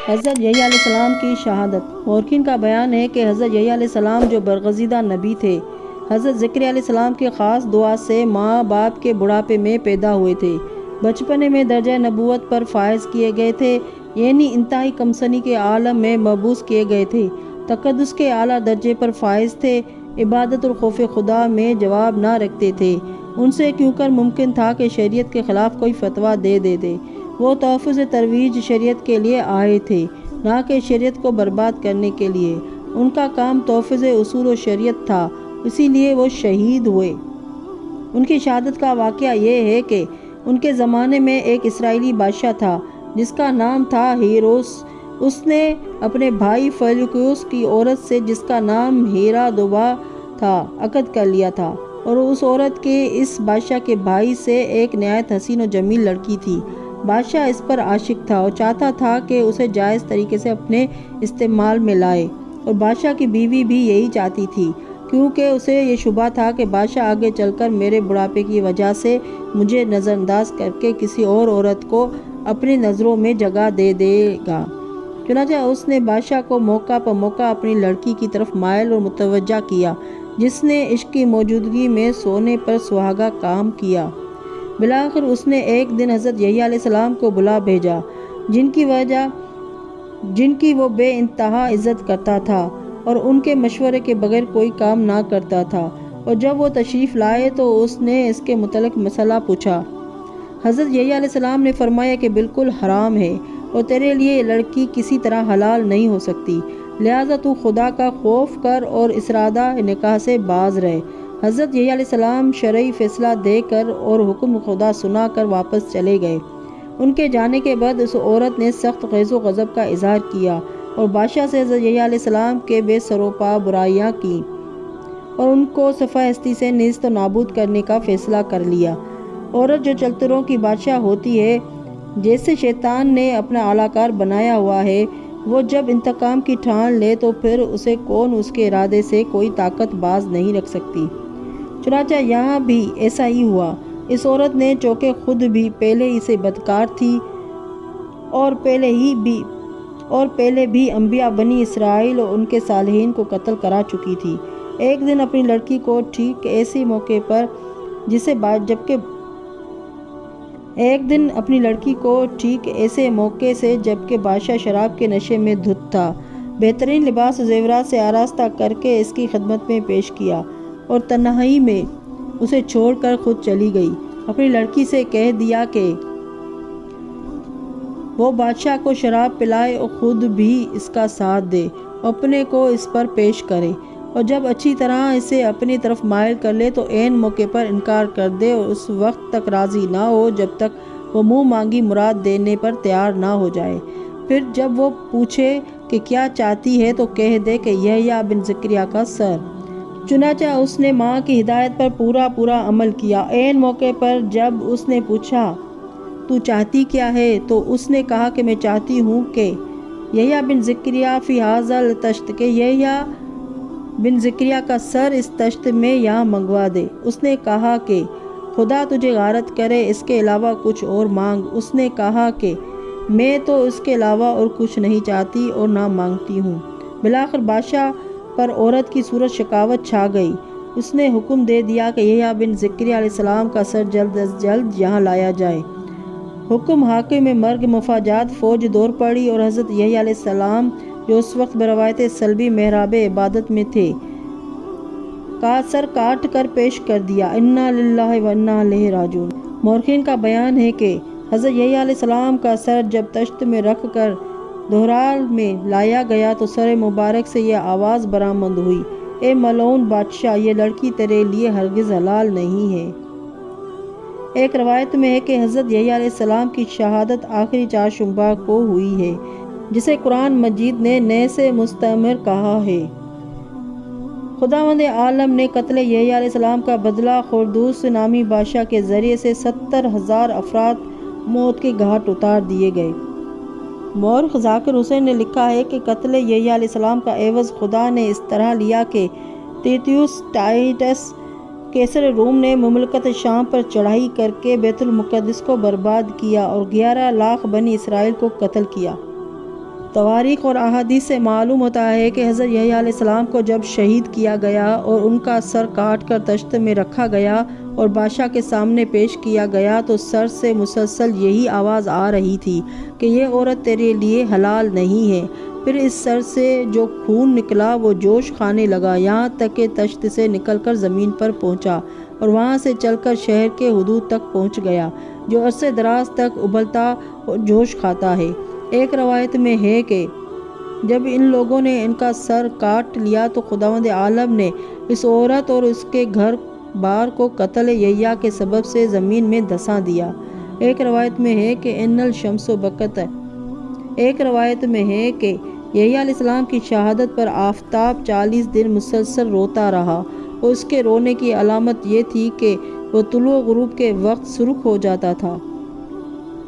حضرت یحییٰ علیہ السلام کی شہادت۔ مورخین کا بیان ہے کہ حضرت یحییٰ علیہ السلام جو برگزیدہ نبی تھے، حضرت زکریا علیہ السلام کی خاص دعا سے ماں باپ کے بڑھاپے میں پیدا ہوئے تھے۔ بچپنے میں درجہ نبوت پر فائز کیے گئے تھے، یعنی انتہائی کمسنی کے عالم میں مبعوث کیے گئے تھے۔ تقدس کے اعلیٰ درجے پر فائز تھے، عبادت اور خوف خدا میں جواب نہ رکھتے تھے۔ ان سے کیوں کر ممکن تھا کہ شریعت کے خلاف کوئی فتویٰ دے دیتے۔ وہ تحفظ ترویج شریعت کے لیے آئے تھے، نہ کہ شریعت کو برباد کرنے کے لیے۔ ان کا کام تحفظ اصول و شریعت تھا، اسی لیے وہ شہید ہوئے۔ ان کی شہادت کا واقعہ یہ ہے کہ ان کے زمانے میں ایک اسرائیلی بادشاہ تھا جس کا نام تھا ہیروس۔ اس نے اپنے بھائی فیلکیوس کی عورت سے جس کا نام ہیرودوبا تھا عقد کر لیا تھا، اور اس عورت کے اس بادشاہ کے بھائی سے ایک نہایت حسین و جمیل لڑکی تھی۔ بادشاہ اس پر عاشق تھا اور چاہتا تھا کہ اسے جائز طریقے سے اپنے استعمال میں لائے، اور بادشاہ کی بیوی بھی یہی چاہتی تھی، کیونکہ اسے یہ شبہ تھا کہ بادشاہ آگے چل کر میرے بڑھاپے کی وجہ سے مجھے نظر انداز کر کے کسی اور عورت کو اپنی نظروں میں جگہ دے دے گا۔ چنانچہ اس نے بادشاہ کو موقع پر موقع اپنی لڑکی کی طرف مائل اور متوجہ کیا، جس نے عشق کی موجودگی میں سونے پر سہاگا کام کیا۔ بالآخر اس نے ایک دن حضرت یحییٰ علیہ السلام کو بلا بھیجا، جن کی وہ بے انتہا عزت کرتا تھا اور ان کے مشورے کے بغیر کوئی کام نہ کرتا تھا، اور جب وہ تشریف لائے تو اس نے اس کے متعلق مسئلہ پوچھا۔ حضرت یحییٰ علیہ السلام نے فرمایا کہ بالکل حرام ہے، اور تیرے لیے یہ لڑکی کسی طرح حلال نہیں ہو سکتی، لہٰذا تو خدا کا خوف کر اور اسرادہ نکاح سے باز رہے۔ حضرت یحییٰ علیہ السلام شرعی فیصلہ دے کر اور حکم خدا سنا کر واپس چلے گئے۔ ان کے جانے کے بعد اس عورت نے سخت غیظ و غضب کا اظہار کیا اور بادشاہ سے حضرت یحییٰ علیہ السلام کے بے سروپا برائیاں کی اور ان کو صفحہ ہستی سے نیست و نابود کرنے کا فیصلہ کر لیا۔ عورت جو چلتروں کی بادشاہ ہوتی ہے، جیسے شیطان نے اپنا اعلیٰ کار بنایا ہوا ہے، وہ جب انتقام کی ٹھان لے تو پھر اسے کون اس کے ارادے سے کوئی طاقت باز نہیں رکھ سکتی۔ چنانچہ یہاں بھی ایسا ہی ہوا۔ اس عورت نے چونکہ خود بھی پہلے ہی سے بدکار تھی اور پہلے بھی انبیاء بنی اسرائیل اور ان کے صالحین کو قتل کرا چکی تھی، ایک دن اپنی لڑکی کو ٹھیک ایسے موقع پر جبکہ بادشاہ شراب کے نشے میں دھت تھا، بہترین لباس و زیورات سے آراستہ کر کے اس کی خدمت میں پیش کیا اور تنہائی میں اسے چھوڑ کر خود چلی گئی۔ اپنی لڑکی سے کہہ دیا کہ وہ بادشاہ کو شراب پلائے اور خود بھی اس کا ساتھ دے، اپنے کو اس پر پیش کرے، اور جب اچھی طرح اسے اپنی طرف مائل کر لے تو عین موقع پر انکار کر دے اور اس وقت تک راضی نہ ہو جب تک وہ منہ مانگی مراد دینے پر تیار نہ ہو جائے۔ پھر جب وہ پوچھے کہ کیا چاہتی ہے تو کہہ دے کہ یحییٰ بن زکریا کا سر۔ چنانچہ اس نے ماں کی ہدایت پر پورا عمل کیا۔ عین موقع پر جب اس نے پوچھا تو چاہتی کیا ہے تو اس نے کہا کہ میں چاہتی ہوں کہ یحییٰ بن زکریا فی ھذا الطشت، کہ یحییٰ بن زکریا کا سر اس طشت میں یہاں منگوا دے۔ اس نے کہا کہ خدا تجھے غارت کرے، اس کے علاوہ کچھ اور مانگ۔ اس نے کہا کہ میں تو اس کے علاوہ اور کچھ نہیں چاہتی اور نہ مانگتی ہوں۔ بالآخر بادشاہ پر عورت کی صورت شکاوت چھا گئی۔ اس نے حکم دے دیا کہ یحییٰ بن زکریا علیہ السلام کا سر جلد از جلد یہاں لایا جائے۔ حکم حاکم مرگ مفاجات، فوج دور پڑی اور حضرت یحییٰ علیہ السلام جو اس وقت بروایت صلبی محراب عبادت میں تھے کا سر کاٹ کر پیش کر دیا۔ انا للہ و انا الیہ راجعون۔ مورخین کا بیان ہے کہ حضرت یحییٰ علیہ السلام کا سر جب طشت میں رکھ کر دہرال میں لایا گیا تو سر مبارک سے یہ آواز برآمد ہوئی، اے ملعون بادشاہ، یہ لڑکی تیرے لیے ہرگز حلال نہیں ہے۔ ایک روایت میں ہے کہ حضرت یحییٰ علیہ السلام کی شہادت آخری چہارشنبہ کو ہوئی ہے، جسے قرآن مجید نے نئے سے مستعمر کہا ہے۔ خداوند عالم نے قتل یحییٰ علیہ السلام کا بدلہ خردوس نامی بادشاہ کے ذریعے سے 70,000 افراد موت کے گھاٹ اتار دیے گئے۔ مورخ ذاکر حسین نے لکھا ہے کہ قتل یحییٰ علیہ السلام کا عوض خدا نے اس طرح لیا کہ تیتیوس ٹائٹس قیصر روم نے مملکت شام پر چڑھائی کر کے بیت المقدس کو برباد کیا اور 11 لاکھ بنی اسرائیل کو قتل کیا۔ تواریخ اور احادیث سے معلوم ہوتا ہے کہ حضرت یحییٰ علیہ السلام کو جب شہید کیا گیا اور ان کا سر کاٹ کر تشت میں رکھا گیا اور بادشاہ کے سامنے پیش کیا گیا تو سر سے مسلسل یہی آواز آ رہی تھی کہ یہ عورت تیرے لیے حلال نہیں ہے۔ پھر اس سر سے جو خون نکلا وہ جوش کھانے لگا، یہاں تک کہ تشت سے نکل کر زمین پر پہنچا اور وہاں سے چل کر شہر کے حدود تک پہنچ گیا، جو عرصے دراز تک ابلتا اور جوش کھاتا ہے۔ ایک روایت میں ہے کہ جب ان لوگوں نے ان کا سر کاٹ لیا تو خداوند عالم نے اس عورت اور اس کے گھر بار کو قتل یحییٰ کے سبب سے زمین میں دھسا دیا۔ ایک روایت میں ہے کہ ان الشمس بکت، ایک روایت میں ہے کہ یحییٰ علیہ السلام کی شہادت پر آفتاب 40 دن مسلسل روتا رہا اور اس کے رونے کی علامت یہ تھی کہ وہ طلوع و غروب کے وقت سرخ ہو جاتا تھا۔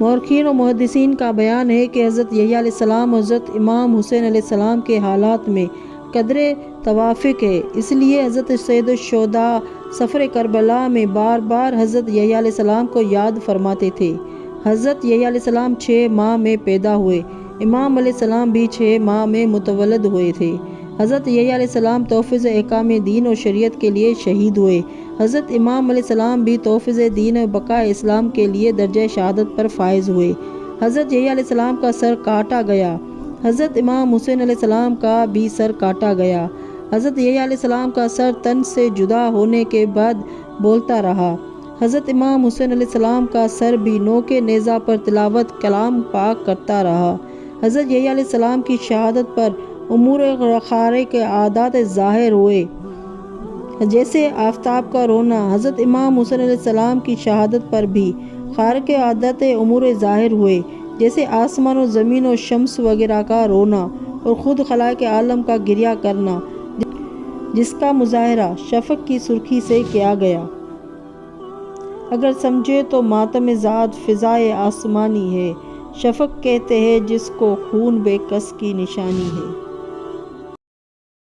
مورخین و محدثین کا بیان ہے کہ حضرت یحییٰ علیہ السلام اور حضرت امام حسین علیہ السلام کے حالات میں قدرے توافق ہے، اس لیے حضرت سید الشہداء سفر کربلا میں بار بار حضرت یحییٰ علیہ السلام کو یاد فرماتے تھے۔ حضرت یحییٰ علیہ السلام 6 ماہ میں پیدا ہوئے، امام علیہ السلام بھی 6 ماہ میں متولد ہوئے تھے۔ حضرت یحییٰ علیہ السلام تحفظ احکام دین و شریعت کے لیے شہید ہوئے۔ حضرت امام علیہ السلام بھی تحفظ دین و بقاء اسلام کے لیے درجہ شہادت پر فائز ہوئے۔ حضرت یحییٰ علیہ السلام کا سر کاٹا گیا۔ حضرت امام حسین علیہ السلام کا بھی سر کاٹا گیا۔ حضرت یحییٰ علیہ السلام کا سر تن سے جدا ہونے کے بعد بولتا رہا۔ حضرت امام حسین علیہ السلام کا سر بھی نوک نیزہ پر تلاوت کلام پاک کرتا رہا۔ حضرت یحییٰ علیہ السلام کی شہادت پر امور خارق کے عادات ظاہر ہوئے، جیسے آفتاب کا رونا۔ حضرت امام حسین علیہ السلام کی شہادت پر بھی خارق عادات امور ظاہر ہوئے، جیسے آسمان و زمین و شمس وغیرہ کا رونا اور خود خلائق عالم کا گریہ کرنا، جس کا مظاہرہ شفق کی سرخی سے کیا گیا۔ اگر سمجھے تو ماتم ذات فضائے آسمانی ہے، شفق کہتے ہیں جس کو خون بے کس کی نشانی ہے۔